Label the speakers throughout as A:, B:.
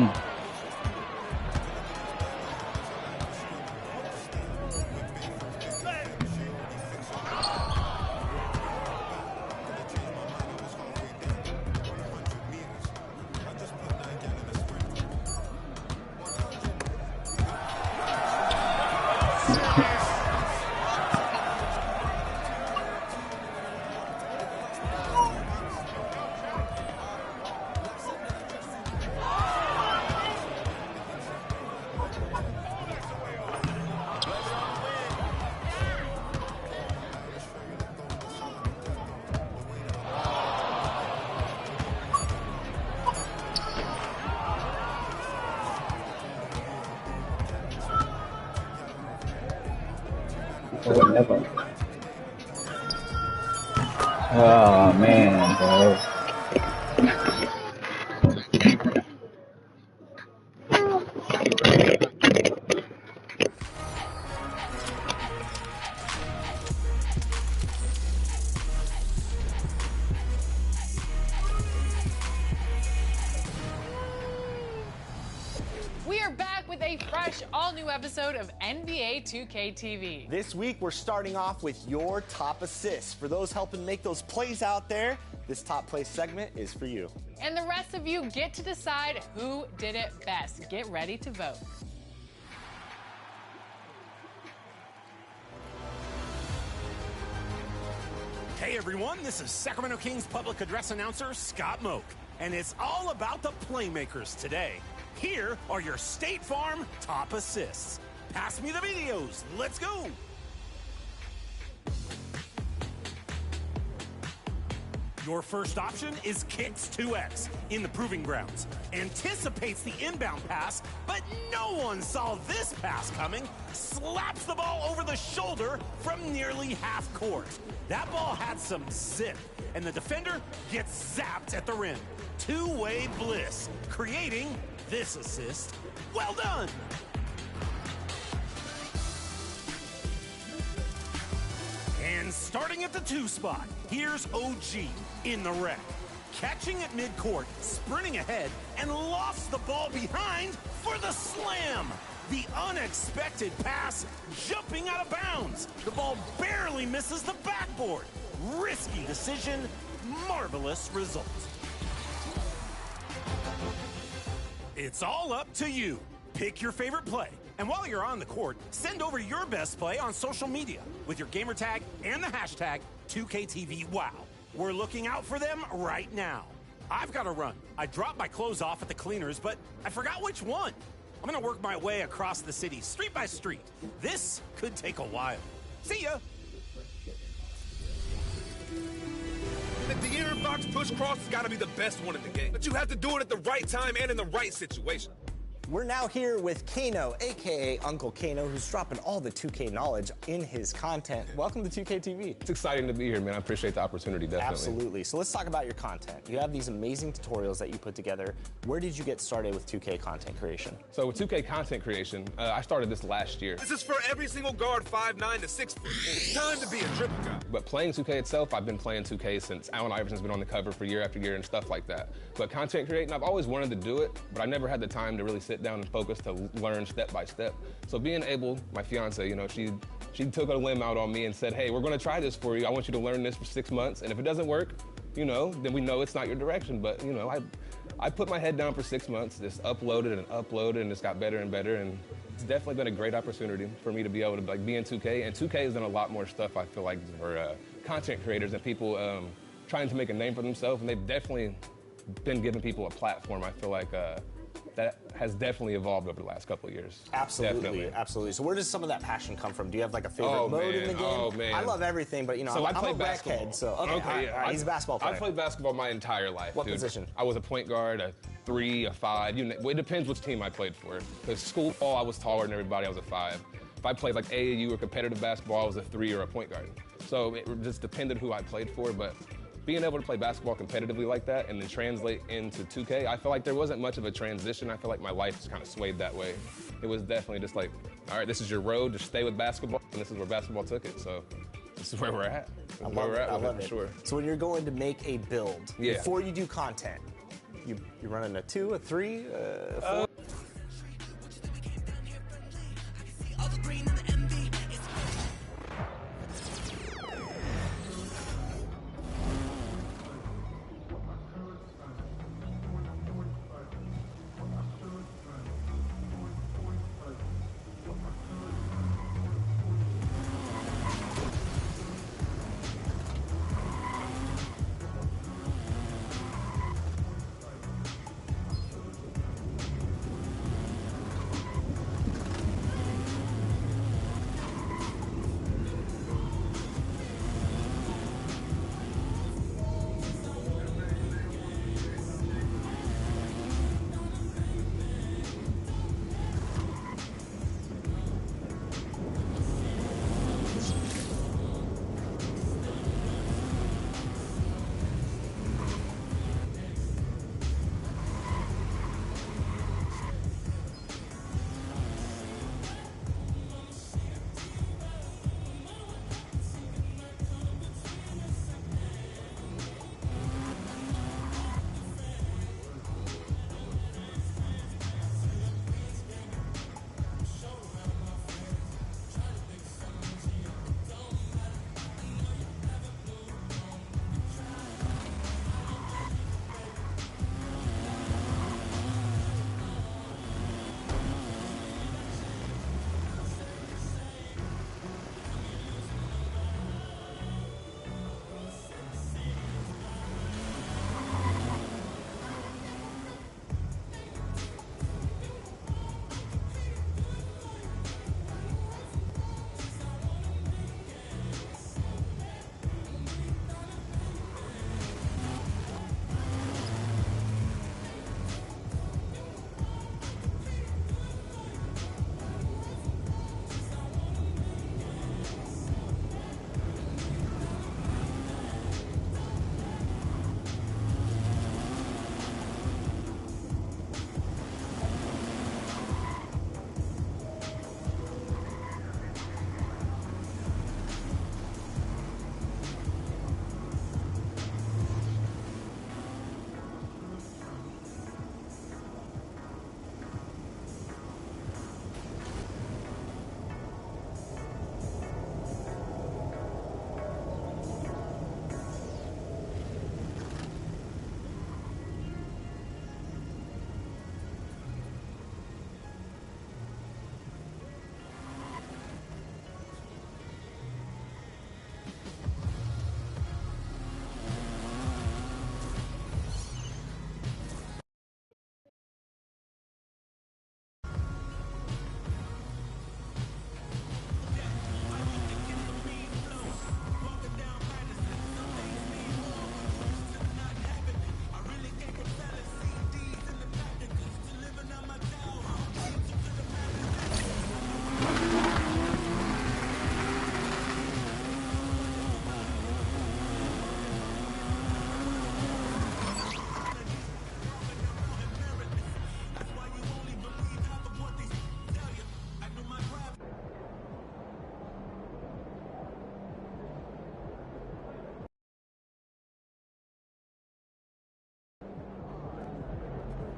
A: Never. Oh man, bro.
B: We are back with a fresh, all-new episode of NBA 2K TV.
C: This week, we're starting off with your top assists. For those helping make those plays out there, this top play segment is for you.
B: And the rest of you get to decide who did it best. Get ready to vote.
D: Hey everyone, this is Sacramento Kings public address announcer Scott Moak, and it's all about the playmakers today. Here are your State Farm top assists. Pass me the videos. Let's go. Your first option is Kicks 2X in the Proving Grounds. Anticipates the inbound pass, but no one saw this pass coming. Slaps the ball over the shoulder from nearly half court. That ball had some zip, and the defender gets zapped at the rim. Two-way bliss, creating this assist. Well done! And starting at the 2 spot, here's OG in the wreck. Catching at midcourt, sprinting ahead, and lofts the ball behind for the slam. The unexpected pass, jumping out of bounds. The ball barely misses the backboard. Risky decision, marvelous result. It's all up to you. Pick your favorite play. And while you're on the court, send over your best play on social media with your gamer tag and the hashtag 2KTVWow. We're looking out for them right now. I've got to run. I dropped my clothes off at the cleaners, but I forgot which one. I'm going to work my way across the city, street by street. This could take a while. See ya.
E: The De'Aaron Fox push cross has got to be the best one in the game. But you have to do it at the right time and in the right situation.
C: We're now here with Kano, a.k.a. Uncle Kano, who's dropping all the 2K knowledge in his content. Welcome to 2K TV.
F: It's exciting to be here, man. I appreciate the opportunity, definitely.
C: Absolutely. So let's talk about your content. You have these amazing tutorials that you put together. Where did you get started with 2K content creation?
F: So with 2K content creation, I started this last year.
E: This is for every single guard 5'9" to 6 foot. It's time to be a triple guy.
F: But playing 2K itself, I've been playing 2K since Allen Iverson's been on the cover for year after year and stuff like that. But content creating, I've always wanted to do it, but I never had the time to really sit down and focus to learn step by step. So being able, my fiance, you know, she took a limb out on me and said, hey, we're gonna try this for you. I want you to learn this for 6 months, and if it doesn't work, you know, then we know it's not your direction. But, you know, I put my head down for 6 months, just uploaded and uploaded, and it's got better and better, and it's definitely been a great opportunity for me to be able to be in 2K, and 2K has done a lot more stuff, I feel like, for content creators and people trying to make a name for themselves, and they've definitely been giving people a platform, I feel like, that has definitely evolved over the last couple of years.
C: Absolutely,
F: definitely.
C: Absolutely. So where does some of that passion come from? Do you have like a favorite mode in the game?
F: Oh, man.
C: I love everything, but you know,
F: so
C: I'm a
F: basketball.
C: Head, so okay,
F: yeah.
C: all right, he's a basketball player.
F: I've played basketball my entire life.
C: What
F: dude.
C: position?
F: I was a point guard, a 3, a 5. It depends which team I played for. Because school ball, I was taller than everybody. I was a 5. If I played like AAU or competitive basketball, I was a 3 or a point guard. So it just depended who I played for, but being able to play basketball competitively like that and then translate into 2K, I feel like there wasn't much of a transition. I feel like my life just kind of swayed that way. It was definitely just like, all right, this is your road, just stay with basketball, and this is where basketball took it. So this is where we're at.
C: I love it.
F: For sure.
C: So when you're going to make a build,
F: Yeah.
C: before you do content, You running a 2, a 3, 4?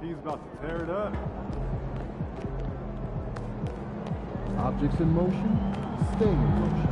G: He's about to tear it up.
H: Objects in motion, stay in motion.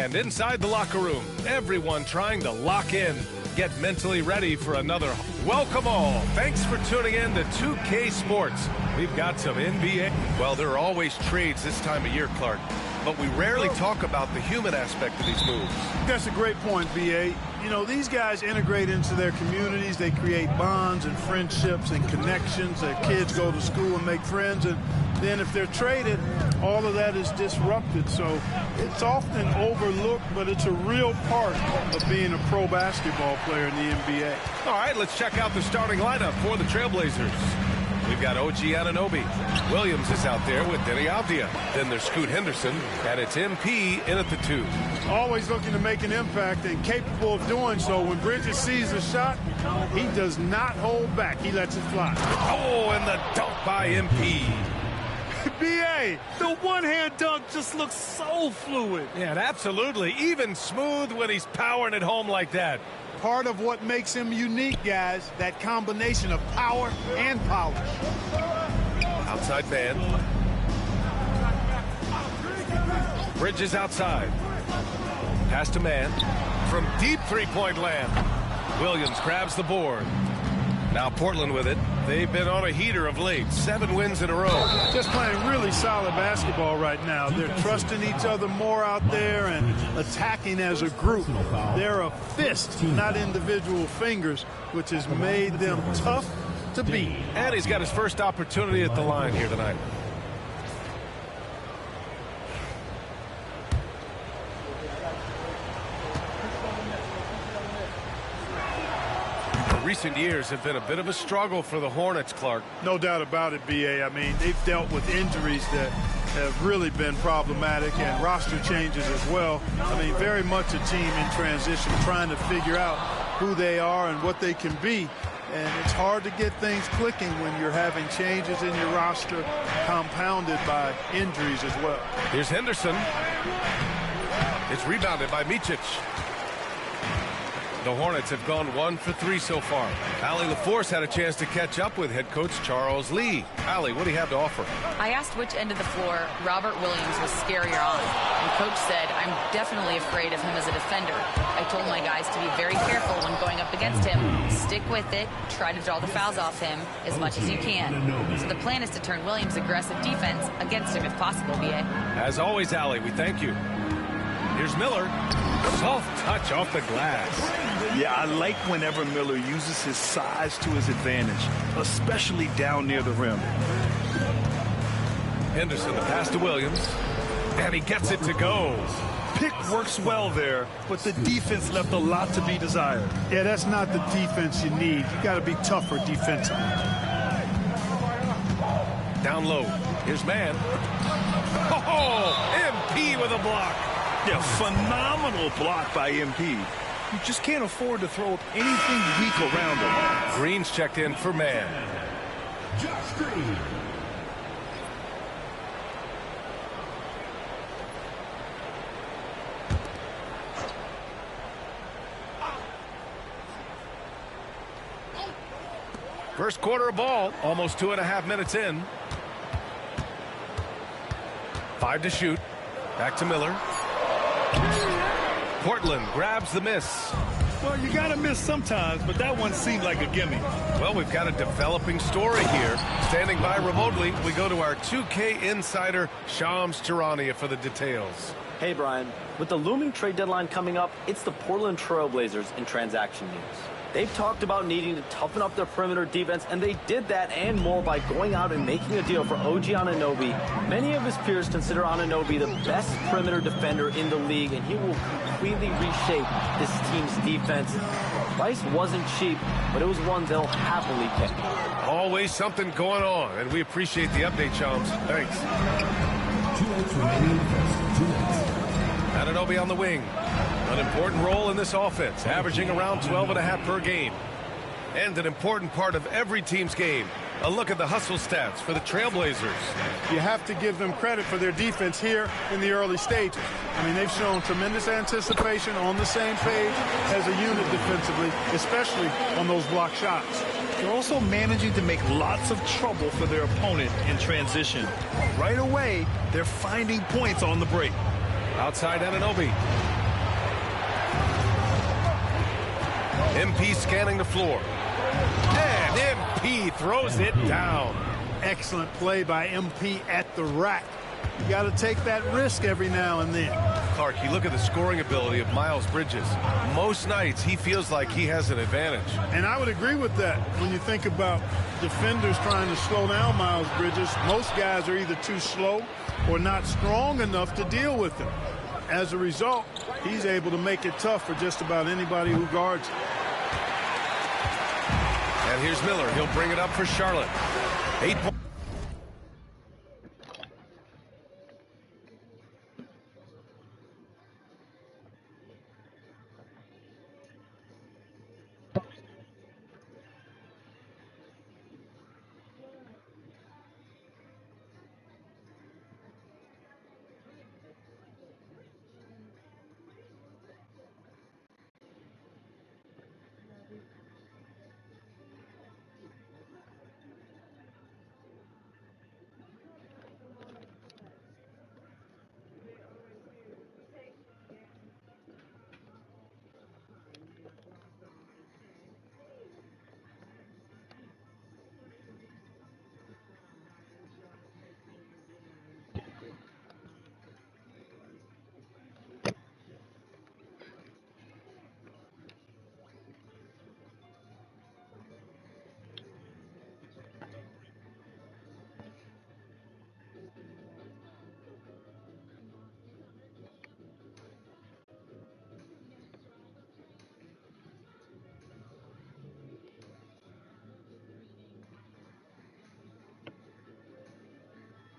I: And inside the locker room, everyone trying to lock in, get mentally ready for another. Welcome all. Thanks for tuning in to 2K Sports. We've got some NBA. Well, there are always trades this time of year, Clark, but we rarely talk about the human aspect of these moves.
G: That's a great point, B.A. You know, these guys integrate into their communities. They create bonds and friendships and connections. Their kids go to school and make friends. And then if they're traded, all of that is disrupted. So it's often overlooked, but it's a real part of being a pro basketball player in the NBA.
I: All right, let's check out the starting lineup for the Trailblazers. We've got OG Anunoby. Williams is out there with Denny Avdia. Then there's Scoot Henderson, and it's MP in at the 2.
G: Always looking to make an impact and capable of doing so. When Bridges sees a shot, he does not hold back. He lets it fly.
I: Oh, and the dunk by MP.
G: B.A., the one-hand dunk just looks so fluid.
I: Yeah, and absolutely. Even smooth when he's powering it home like that.
G: Part of what makes him unique, guys, that combination of power and polish.
I: Outside man. Bridges outside. Pass to man. From deep three-point land. Williams grabs the board. Now Portland with it. They've been on a heater of late. 7 wins in a row.
G: Just playing really solid basketball right now. They're trusting each other more out there and attacking as a group. They're a fist, not individual fingers, which has made them tough to beat.
I: And he's got his first opportunity at the line here tonight. Recent years have been a bit of a struggle for the Hornets, Clark.
G: No doubt about it, B.A. I mean, they've dealt with injuries that have really been problematic and roster changes as well. I mean, very much a team in transition, trying to figure out who they are and what they can be. And it's hard to get things clicking when you're having changes in your roster compounded by injuries as well.
I: Here's Henderson. It's rebounded by Micic. The Hornets have gone 1 for 3 so far. Allie LaForce had a chance to catch up with head coach Charles Lee. Allie, what do you have to offer?
J: I asked which end of the floor Robert Williams was scarier on. And coach said, I'm definitely afraid of him as a defender. I told my guys to be very careful when going up against him. Stick with it. Try to draw the fouls off him as much as you can. So the plan is to turn Williams' aggressive defense against him if possible, B.A.
I: As always, Allie, we thank you. Here's Miller. Soft touch off the glass.
K: Yeah, I like whenever Miller uses his size to his advantage, especially down near the rim.
I: Henderson, the pass to Williams, and he gets it to go.
K: Pick works well there, but the defense left a lot to be desired.
G: Yeah, that's not the defense you need. You got to be tougher defensively.
I: Down low. Here's man. Oh, MP with a block.
K: Yeah, phenomenal block by MP. You just can't afford to throw anything weak around him.
I: Green's checked in for man.
L: Josh Green.
I: First quarter of ball, almost 2.5 minutes in. 5 to shoot. Back to Miller. Portland grabs the miss.
K: Well, you got to miss sometimes, but that one seemed like a gimme.
I: Well, we've got a developing story here. Standing by remotely, we go to our 2K insider, Shams Charania, for the details.
M: Hey, Brian. With the looming trade deadline coming up, it's the Portland Trailblazers in transaction news. They've talked about needing to toughen up their perimeter defense, and they did that and more by going out and making a deal for OG Anunoby. Many of his peers consider Anunoby the best perimeter defender in the league, and he will completely reshape this team's defense. The price wasn't cheap, but it was one they'll happily pay.
I: Always something going on, and we appreciate the update, Shams. Thanks.
L: 2 minutes remaining. 2 minutes.
I: Anunoby on the wing. An important role in this offense, averaging around 12.5 per game. And an important part of every team's game. A look at the hustle stats for the Trailblazers.
G: You have to give them credit for their defense here in the early stages. I mean, they've shown tremendous anticipation, on the same page as a unit defensively, especially on those block shots.
K: They're also managing to make lots of trouble for their opponent in transition. Right away, they're finding points on the break.
I: Outside Anunoby. MP scanning the floor. And MP throws it down.
G: Excellent play by MP at the rack. You got to take that risk every now and then.
I: Clark, you look at the scoring ability of Miles Bridges. Most nights he feels like he has an advantage.
G: And I would agree with that. When you think about defenders trying to slow down Miles Bridges, most guys are either too slow or not strong enough to deal with him. As a result, he's able to make it tough for just about anybody who guards him.
I: And here's Miller. He'll bring it up for Charlotte. 8 points.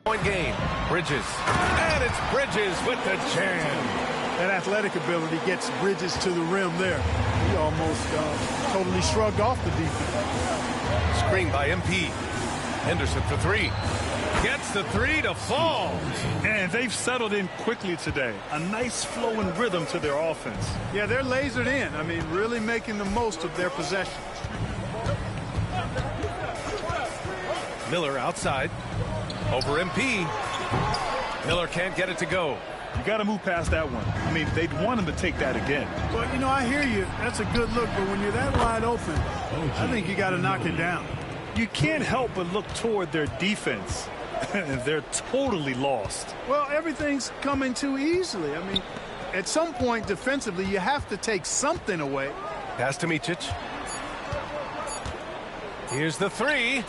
I: Point game. Bridges. And it's Bridges with the jam.
G: That athletic ability gets Bridges to the rim there. He almost totally shrugged off the defense.
I: Screen by MP. Henderson for three. Gets the three to fall.
K: And they've settled in quickly today. A nice flow and rhythm to their offense.
G: Yeah, they're lasered in. I mean, really making the most of their possessions.
I: Miller outside. Over MP. Miller can't get it to go.
K: You got to move past that one. I mean, they'd want him to take that again.
G: Well, you know, I hear you. That's a good look, but when you're that wide open, I think you got to knock it down.
K: You can't help but look toward their defense. They're totally lost.
G: Well, everything's coming too easily. I mean, at some point defensively, you have to take something away.
I: Pass to Micic. Here's the three.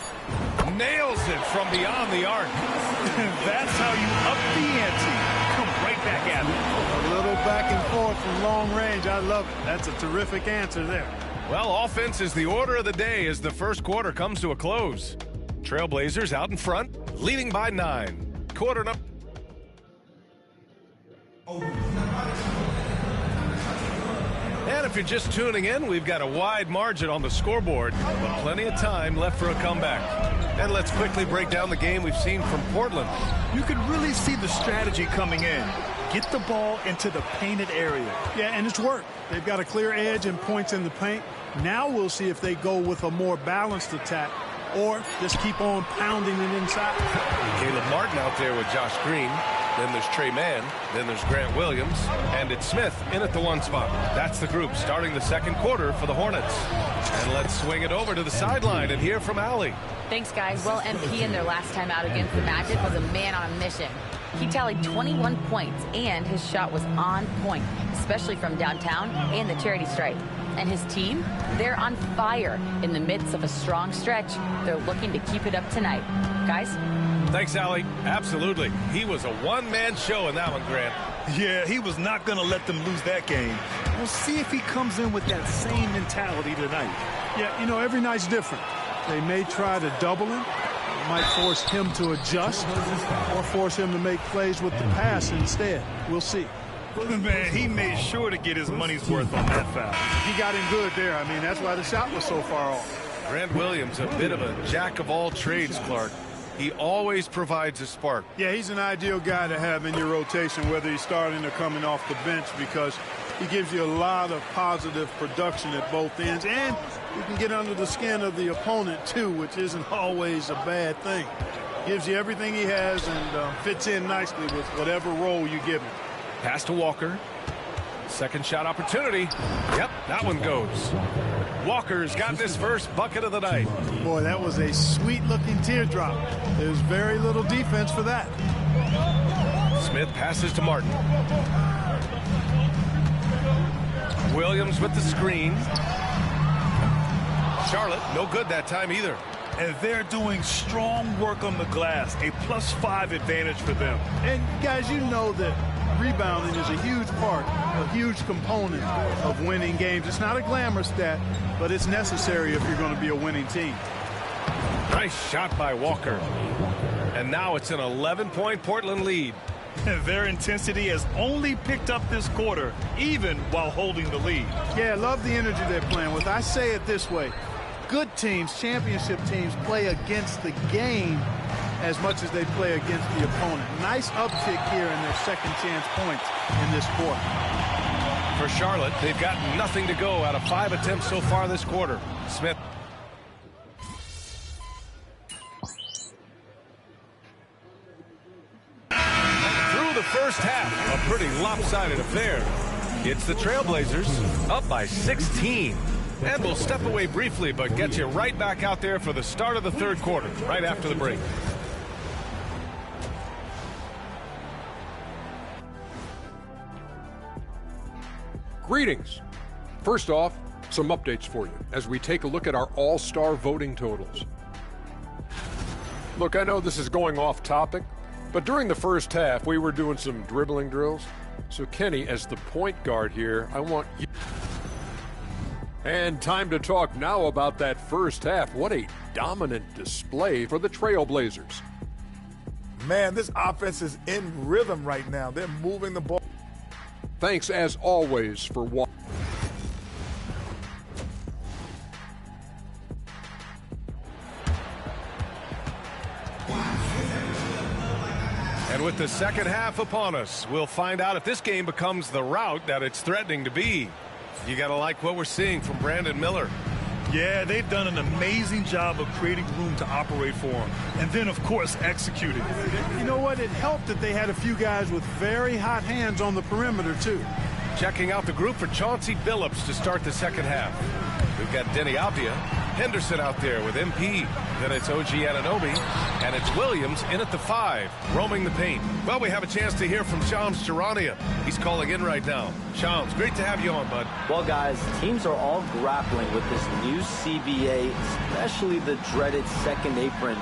I: Nails it from beyond the arc.
K: That's how you up the ante. Come right back at it.
G: A little back and forth from long range. I love it. That's a terrific answer there.
I: Well, offense is the order of the day as the first quarter comes to a close. Trailblazers out in front, leading by 9. Quarter number. And if you're just tuning in, we've got a wide margin on the scoreboard, but plenty of time left for a comeback. And let's quickly break down the game we've seen from Portland.
K: You could really see the strategy coming in. Get the ball into the painted area.
G: Yeah, and it's worked. They've got a clear edge and points in the paint. Now we'll see if they go with a more balanced attack or just keep on pounding it inside.
I: Caleb Martin out there with Josh Green. Then there's Trey Mann. Then there's Grant Williams. And it's Smith in at the 1 spot. That's the group starting the second quarter for the Hornets. And let's swing it over to the sideline and hear from Allie.
J: Thanks, guys. Well, MP in their last time out against the Magic was a man on a mission. He tallied 21 points, and his shot was on point, especially from downtown and the charity stripe. And his team, they're on fire in the midst of a strong stretch. They're looking to keep it up tonight. Guys?
I: Thanks, Allie. Absolutely. He was a one-man show in that one, Grant.
K: Yeah, he was not going to let them lose that game. We'll see if he comes in with that same mentality tonight.
G: Yeah, you know, every night's different. They may try to double him. It might force him to adjust or force him to make plays with the pass instead. We'll see.
K: Man, he made sure to get his money's worth on that foul.
G: He got in good there. I mean, that's why the shot was so far off.
I: Grant Williams, a bit of a jack of all trades, Clark. He always provides a spark.
G: Yeah, he's an ideal guy to have in your rotation, whether he's starting or coming off the bench, because he gives you a lot of positive production at both ends, and you can get under the skin of the opponent too, which isn't always a bad thing. Gives you everything he has and fits in nicely with whatever role you give him.
I: Pass to Walker. Second shot opportunity. Yep, that one goes. Walker's got this first bucket of the night.
G: Boy, that was a sweet-looking teardrop. There's very little defense for that.
I: Smith passes to Martin. Williams with the screen. Charlotte, no good that time either.
K: And they're doing strong work on the glass, a +5 advantage for them.
G: And guys, you know that rebounding is a huge part, a huge component of winning games. It's not a glamour stat, but it's necessary if you're going to be a winning team.
I: Nice shot by Walker. And now it's an 11-point Portland lead.
K: Their intensity has only picked up this quarter, even while holding the lead.
G: Yeah, I love the energy they're playing with. I say it this way. Good teams, championship teams, play against the game as much as they play against the opponent. Nice uptick here in their second chance points in this quarter.
I: For Charlotte, they've got nothing to go out of 5 attempts so far this quarter. Smith. Through the first half, a pretty lopsided affair. It's the Trailblazers up by 16. And we'll step away briefly, but get you right back out there for the start of the third quarter, right after the break.
N: Greetings. First off, some updates for you as we take a look at our all-star voting totals. Look, I know this is going off topic, but during the first half, we were doing some dribbling drills. So Kenny, as the point guard here, I want you... And time to talk now about that first half. What a dominant display for the Trailblazers.
O: Man, this offense is in rhythm right now. They're moving the ball.
N: Thanks, as always, for watching.
I: And with the second half upon us, we'll find out if this game becomes the rout that it's threatening to be. You got to like what we're seeing from Brandon Miller.
K: Yeah, they've done an amazing job of creating room to operate for him. And then, of course, executing.
G: You know what? It helped that they had a few guys with very hot hands on the perimeter, too.
I: Checking out the group for Chauncey Billups to start the second half. We've got Denny Avdia, Henderson out there with MP. Then it's OG Anunoby, and it's Williams in at the 5, roaming the paint. Well, we have a chance to hear from Shams Charania. He's calling in right now. Shams, great to have you on, bud.
M: Well, guys, teams are all grappling with this new CBA, especially the dreaded second apron.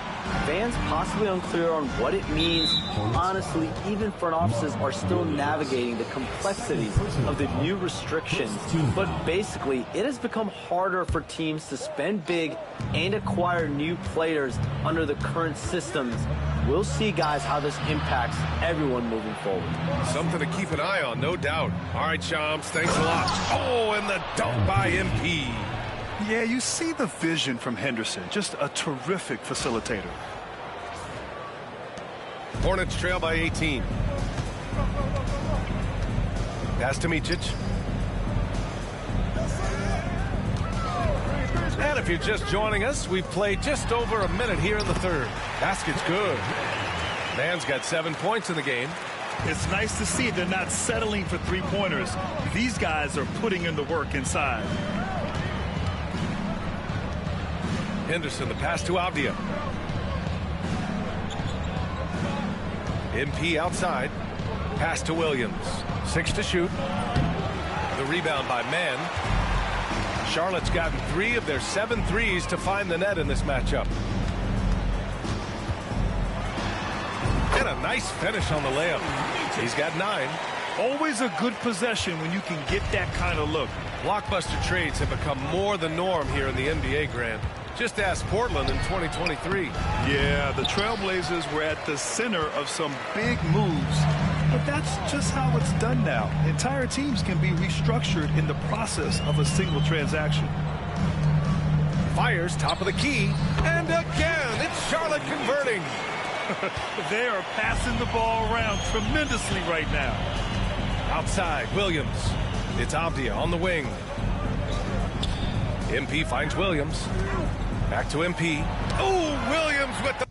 M: Fans possibly unclear on what it means. Honestly, even front offices are still navigating the complexities of the new restrictions. But basically, it has become harder for teams to spend big and acquire new players under the current systems. We'll see, guys, how this impacts everyone moving forward.
I: Something to keep an eye on, no doubt. All right, Shams, thanks a lot. Oh, and the dunk by MP.
K: Yeah, you see the vision from Henderson. Just a terrific facilitator.
I: Hornets trail by 18. Pass to Micic. And if you're just joining us, we've played just over a minute here in the third. Basket's good. Band's got 7 points in the game.
K: It's nice to see they're not settling for three-pointers. These guys are putting in the work inside.
I: Henderson, the pass to Avdia. MP outside. Pass to Williams. 6 to shoot. The rebound by Mann. Charlotte's gotten 3 of their 7 threes to find the net in this matchup. And a nice finish on the layup. He's got 9.
K: Always a good possession when you can get that kind of look.
I: Blockbuster trades have become more the norm here in the NBA, Grant. Just ask Portland in 2023.
K: Yeah, the Trailblazers were at the center of some big moves. But that's just how it's done now. Entire teams can be restructured in the process of a single transaction.
I: Fires top of the key. And again, it's Charlotte converting.
K: They are passing the ball around tremendously right now.
I: Outside, Williams. It's Avdia on the wing. MP finds Williams. Back to MP. Oh, Williams with the